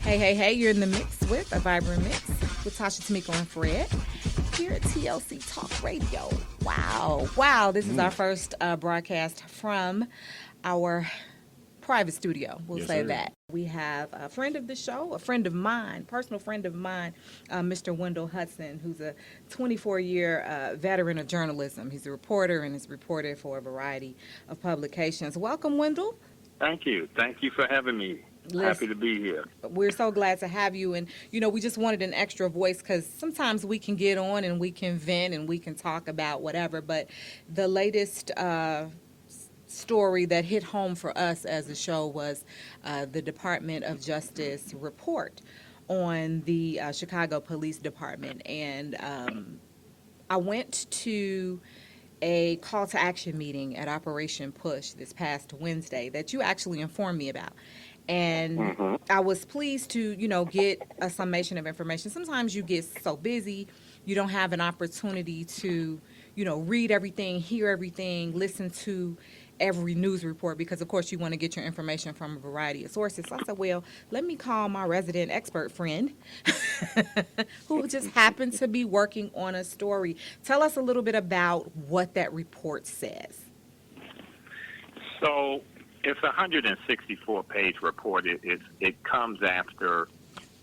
Hey, you're in the mix with a vibrant mix with Tasha, Tamiko, and Fred here at TLC Talk Radio. Wow. This is our first broadcast from our private studio. We'll say that. We have a friend of the show, a friend of mine, personal friend of mine, Mr. Wendell Hutson, who's a 24-year veteran of journalism. He's a reporter and has reported for a variety of publications. Welcome, Wendell. Thank you. Thank you for having me. Happy to be here. We're so glad to have you. And, we just wanted an extra voice because sometimes we can get on and we can vent and we can talk about whatever. But the latest story that hit home for us as a show was the Department of Justice report on the Chicago Police Department. And I went to a call to action meeting at Operation Push this past Wednesday that you actually informed me about. And I was pleased to, get a summation of information. Sometimes you get so busy, you don't have an opportunity to, read everything, hear everything, listen to every news report because, of course, you want to get your information from a variety of sources. So I said, well, let me call my resident expert friend who just happened to be working on a story. Tell us a little bit about what that report says. So it's a 164-page report. It comes after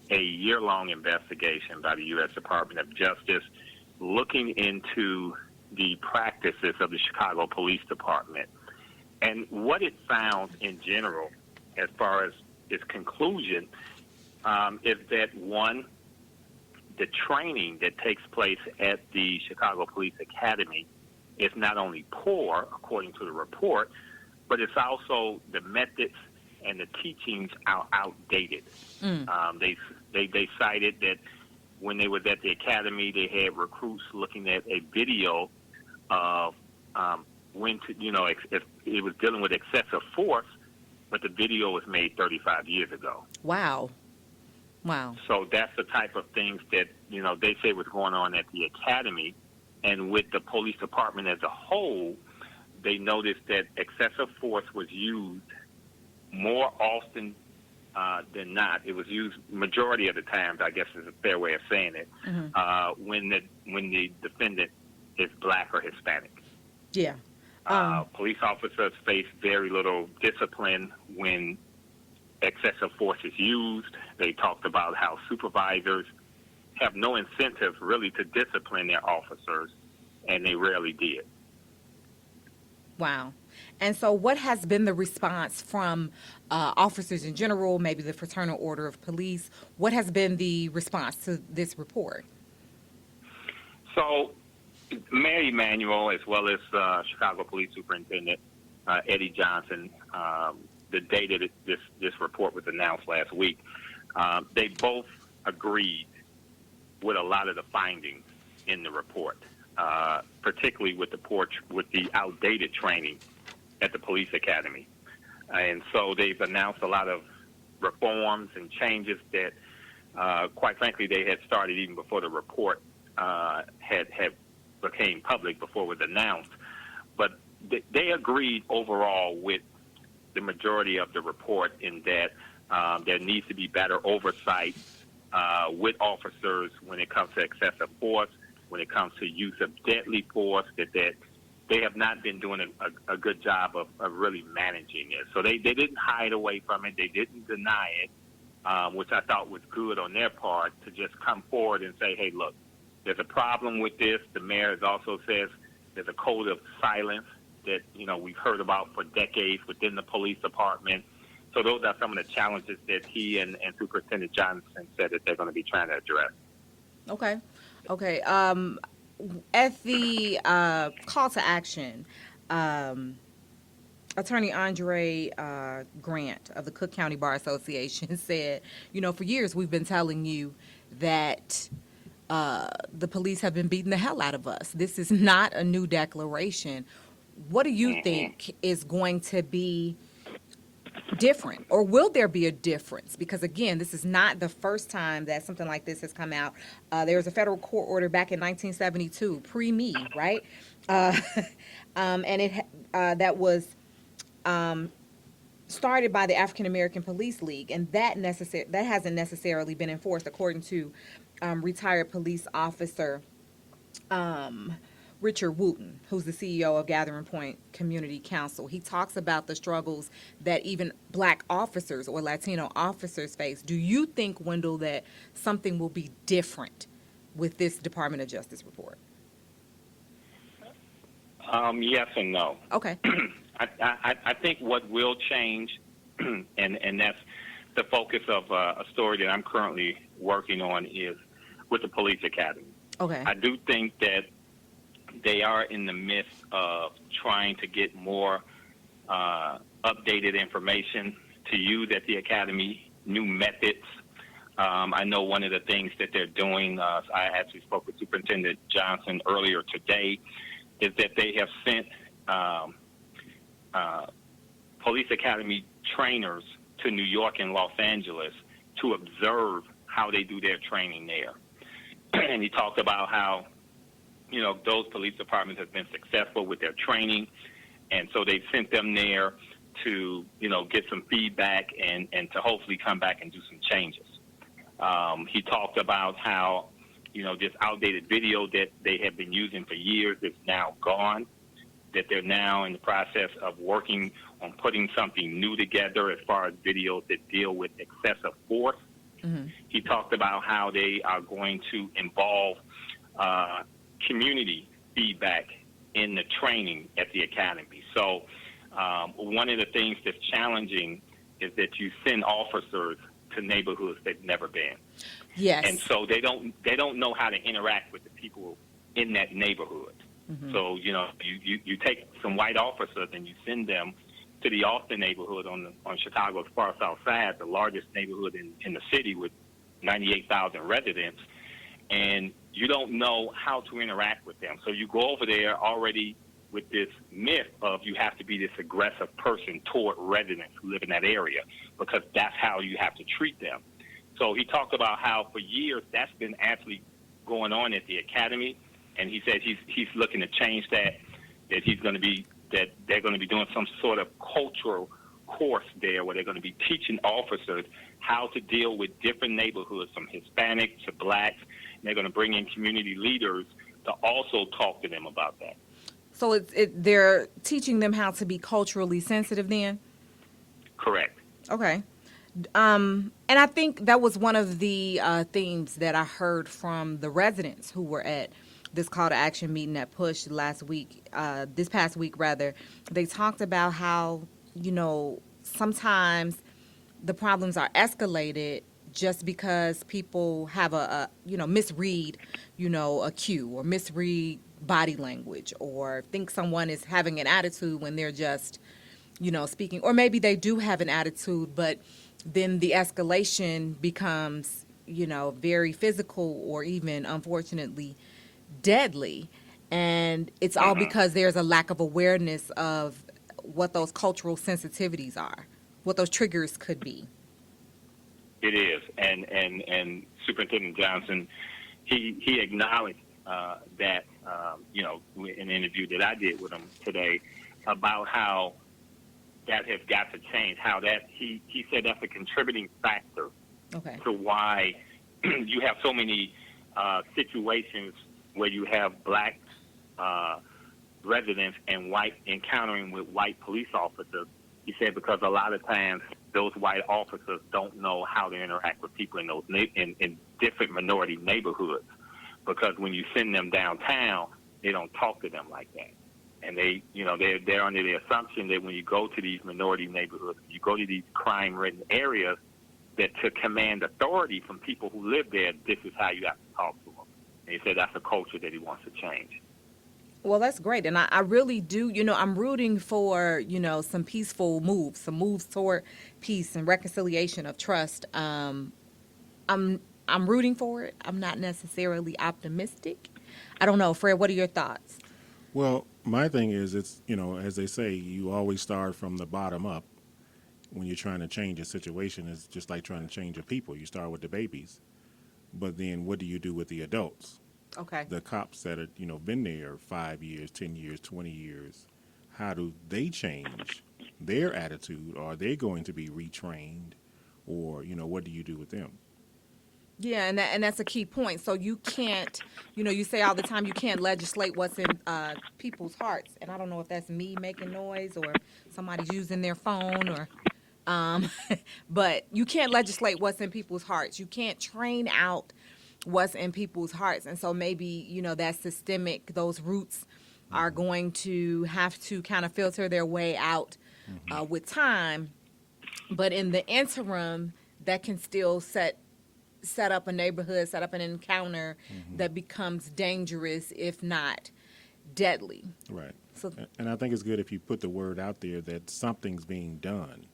a year-long investigation by the U.S. Department of Justice looking into the practices of the Chicago Police Department. And what it found in general, as far as its conclusion, is that, one, the training that takes place at the Chicago Police Academy is not only poor, according to the report, but it's also the methods and the teachings are outdated. They cited that when they was at the academy, they had recruits looking at a video of when to, if it was dealing with excessive force, but the video was made 35 years ago. Wow. So that's the type of things that, they say was going on at the academy. And with the police department as a whole, they noticed that excessive force was used more often than not. It was used majority of the times, I guess is a fair way of saying it, when the defendant is black or Hispanic. Yeah. Police officers face very little discipline when excessive force is used. They talked about how supervisors have no incentive really to discipline their officers, and they rarely did. Wow. And so what has been the response from officers in general, maybe the Fraternal Order of Police? What has been the response to this report? So Mayor Emanuel, as well as Chicago Police Superintendent Eddie Johnson, the day that this report was announced last week, they both agreed with a lot of the findings in the report, particularly with the outdated training at the police academy. And so they've announced a lot of reforms and changes that, quite frankly, they had started even before the report had became public, before it was announced. But they agreed overall with the majority of the report in that there needs to be better oversight with officers when it comes to excessive force, when it comes to use of deadly force, that they have not been doing a good job of really managing it. So they didn't hide away from it. They didn't deny it, which I thought was good on their part, to just come forward and say, hey, look, there's a problem with this. The mayor also says there's a code of silence that, we've heard about for decades within the police department. So those are some of the challenges that he and Superintendent Johnson said that they're going to be trying to address. Okay. At the call to action, Attorney Andre Grant of the Cook County Bar Association said, for years we've been telling you that the police have been beating the hell out of us. This is not a new declaration. What do you think is going to be different, or will there be a difference? Because, again, this is not the first time that something like this has come out. There was a federal court order back in 1972, pre-me, right? And that was started by the African American Police League, and that hasn't necessarily been enforced, according to retired police officer Richard Wooten, who's the CEO of Gathering Point Community Council. He talks about the struggles that even black officers or Latino officers face. Do you think, Wendell, that something will be different with this Department of Justice report? Yes and no. Okay. I think what will change, and that's the focus of a story that I'm currently working on, is with the police academy. Okay. I do think that they are in the midst of trying to get more updated information to use at the academy, new methods. I know one of the things that they're doing, I actually spoke with Superintendent Johnson earlier today, is that they have sent police academy trainers to New York and Los Angeles to observe how they do their training there. And he talked about how, those police departments have been successful with their training, and so they sent them there to, get some feedback and to hopefully come back and do some changes. He talked about how, this outdated video that they have been using for years is now gone, that they're now in the process of working on putting something new together as far as videos that deal with excessive force. Mm-hmm. He talked about how they are going to involve community feedback in the training at the academy. So one of the things that's challenging is that you send officers to neighborhoods they've never been. Yes. And so they don't know how to interact with the people in that neighborhood. Mm-hmm. So, you take some white officers and you send them to the Austin neighborhood on Chicago's far south side, the largest neighborhood in the city with 98,000 residents, and you don't know how to interact with them. So you go over there already with this myth of you have to be this aggressive person toward residents who live in that area, because that's how you have to treat them. So he talked about how for years that's been actually going on at the academy, and he said he's looking to change that they're going to be doing some sort of cultural course there where they're going to be teaching officers how to deal with different neighborhoods, from Hispanic to blacks, and they're going to bring in community leaders to also talk to them about that. So they're teaching them how to be culturally sensitive then? Correct. Okay. And I think that was one of the themes that I heard from the residents who were at this call to action meeting at Push this past week rather. They talked about how, sometimes the problems are escalated just because people have misread, a cue, or misread body language, or think someone is having an attitude when they're just, speaking, or maybe they do have an attitude, but then the escalation becomes, very physical or even, unfortunately, deadly. And it's all because there's a lack of awareness of what those cultural sensitivities are, what those triggers could be. It is. And Superintendent Johnson, he acknowledged that, in an interview that I did with him today, about how that has got to change, how that he said that's a contributing factor to why you have so many situations where you have black residents and white encountering with white police officers. He said because a lot of times those white officers don't know how to interact with people in those in different minority neighborhoods, because when you send them downtown, they don't talk to them like that. And they're under the assumption that when you go to these minority neighborhoods, you go to these crime-ridden areas, that to command authority from people who live there, this is how you have to talk to them. And he said that's a culture that he wants to change. Well, that's great. And I really do, I'm rooting for, some peaceful moves, some moves toward peace and reconciliation of trust. I'm rooting for it. I'm not necessarily optimistic. I don't know. Fred, what are your thoughts? Well, my thing is, it's, as they say, you always start from the bottom up when you're trying to change a situation. It's just like trying to change a people. You start with the babies, but then what do you do with the adults? Okay. The cops that are, been there 5 years, 10 years, 20 years. how do they change their attitude? Are they going to be retrained, or what do you do with them? Yeah, and that's a key point. So you can't, you say all the time you can't legislate what's in people's hearts, and I don't know if that's me making noise or somebody's using their phone or, but you can't legislate what's in people's hearts. You can't train out what's in people's hearts, and so maybe that systemic, those roots are going to have to kind of filter their way out with time. But in the interim, that can still set up a neighborhood, set up an encounter that becomes dangerous, if not deadly. Right. So, And I think it's good if you put the word out there that something's being done,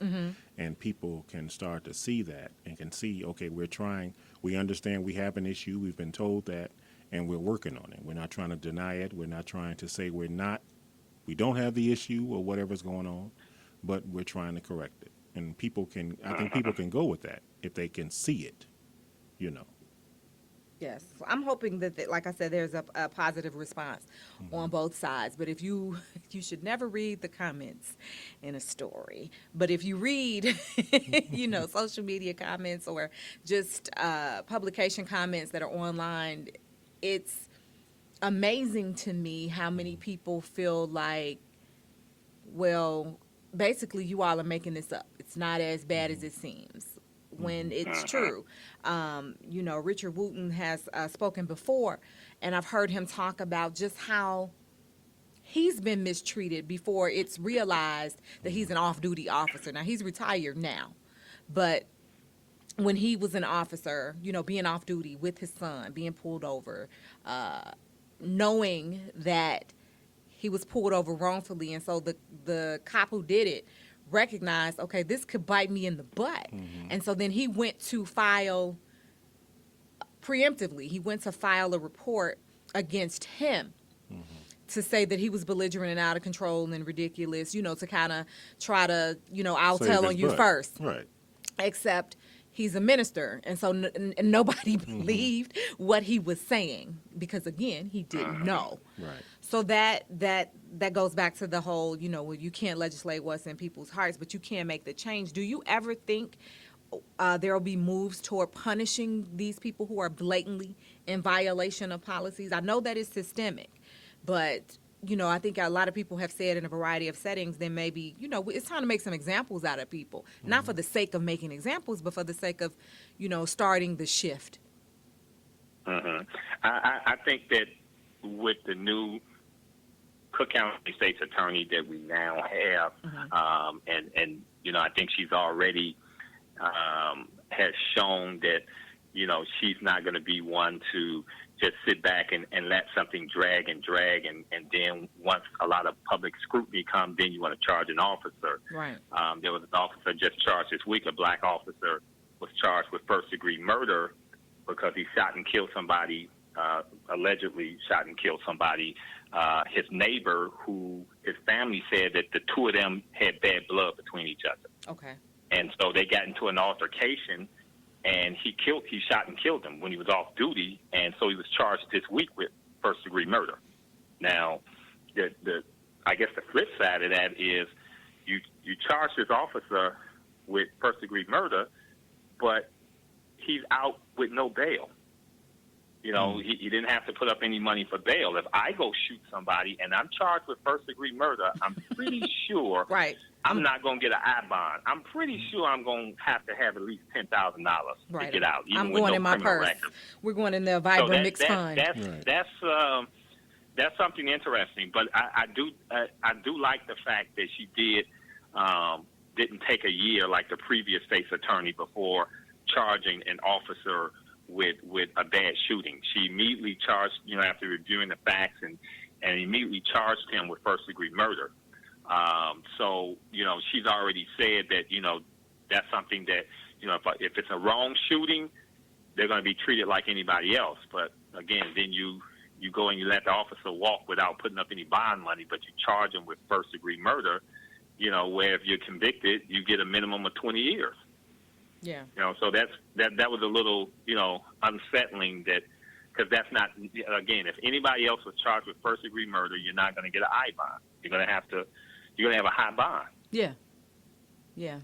and people can start to see that and can see, okay, we're trying, we understand we have an issue, we've been told that, and we're working on it. We're not trying to deny it. We're not trying to say we don't have the issue or whatever's going on, but we're trying to correct it. And I think people can go with that if they can see it. yes, so I'm hoping that, like I said, there's a positive response on both sides. But if you should never read the comments in a story. But if you read, social media comments or just publication comments that are online, it's amazing to me how many people feel like, well, basically you all are making this up. It's not as bad as it seems, when it's true. Richard Wooten has spoken before, and I've heard him talk about just how he's been mistreated before it's realized that he's an off-duty officer. Now, he's retired now, but when he was an officer, being off duty with his son, being pulled over, knowing that he was pulled over wrongfully, and so the cop who did it recognized, okay, this could bite me in the butt. And so then he went to file preemptively. He went to file a report against him to say that he was belligerent and out of control and ridiculous, to kind of try to, I'll Save tell his on you butt. first. Right. Except he's a minister, and so nobody believed what he was saying because, again, he didn't know. Right. So that goes back to the whole, well, you can't legislate what's in people's hearts, but you can make the change. Do you ever think there will be moves toward punishing these people who are blatantly in violation of policies? I know that it's systemic, but I think a lot of people have said in a variety of settings, then maybe, it's time to make some examples out of people, not for the sake of making examples, but for the sake of, starting the shift. I think that with the new Cook County State's Attorney that we now have, and I think she's already has shown that, she's not going to be one to just sit back and let something drag, and then once a lot of public scrutiny comes, then you want to charge an officer. Right. There was an officer just charged this week, a black officer was charged with first-degree murder because he shot and killed somebody, allegedly shot and killed somebody, his neighbor, who his family said that the two of them had bad blood between each other. Okay. And so they got into an altercation, and he shot and killed him when he was off duty, and so he was charged this week with first-degree murder. Now, I guess the flip side of that is you charge this officer with first-degree murder, but he's out with no bail. He didn't have to put up any money for bail. If I go shoot somebody and I'm charged with first-degree murder, I'm pretty sure Right. I'm not going to get an I bond. I'm pretty sure I'm going to have at least $10,000 to get out. Even I'm with going no in my criminal purse. record. We're going in the Vibrant Mixed Fund. That's something interesting. But I do like the fact that she didn't take a year like the previous state's attorney before charging an officer with a bad shooting. She immediately charged, after reviewing the facts, and immediately charged him with first-degree murder. So, she's already said that, that's something that, if it's a wrong shooting, they're going to be treated like anybody else. But, again, then you go and you let the officer walk without putting up any bond money, but you charge him with first-degree murder, where if you're convicted, you get a minimum of 20 years. Yeah. So that was a little, unsettling, that because that's not, again, if anybody else was charged with first-degree murder, you're not going to get an I bond. You're going to have to you're going to have a high bond. Yeah. Yeah.